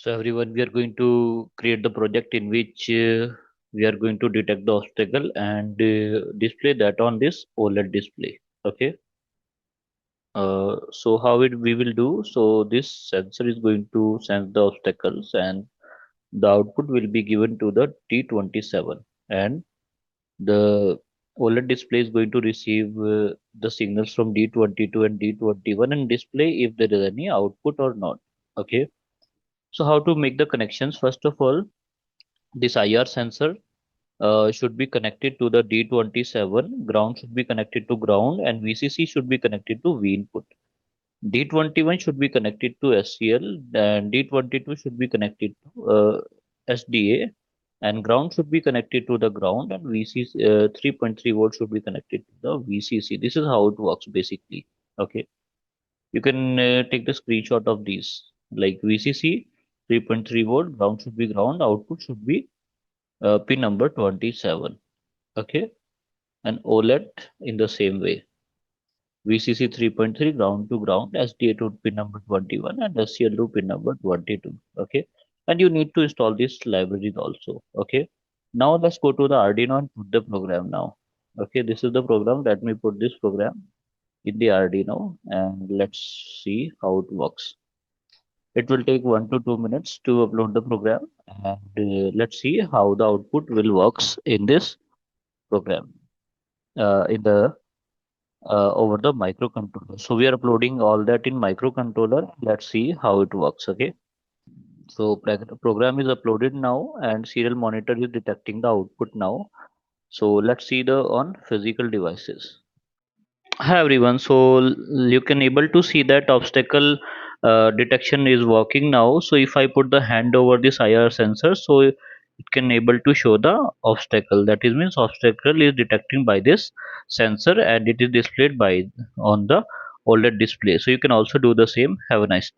So everyone, we are going to create the project in which we are going to detect the obstacle and display that on this OLED display. Okay. So how it we will do? So this sensor is going to sense the obstacles, and the output will be given to the T27, and the OLED display is going to receive the signals from D22 and D21 and display if there is any output or not. Okay. So how to make the connections? First of all, this IR sensor should be connected to the D27, ground should be connected to ground, and VCC should be connected to V input. D21 should be connected to SCL, and D22 should be connected to SDA, and ground should be connected to the ground, and VCC 3.3 volt should be connected to the VCC. This is how it works basically. Okay, you can take the screenshot of these, like VCC 3.3 volt, ground should be ground, output should be pin number 27. Okay, and OLED in the same way. VCC 3.3 ground to ground, SDA to pin number 21 and SCL to pin number 22. Okay, and you need to install these libraries also. Okay, now let's go to the Arduino and put the program now. Okay, this is the program. Let me put this program in the Arduino and let's see how it works. It will take 1 to 2 minutes to upload the program, and let's see how the output will works in this program in the over the microcontroller. So we are uploading all that in microcontroller. Let's see how it works. Okay. So program is uploaded now, and serial monitor is detecting the output now. So let's see the on physical devices. Hi everyone. So you can able to see that obstacle detection is working now. So if I put the hand over this IR sensor, so it can able to show the obstacle. That is means obstacle is detecting by this sensor, and it is displayed by on the OLED display. So you can also do the same. Have a nice day.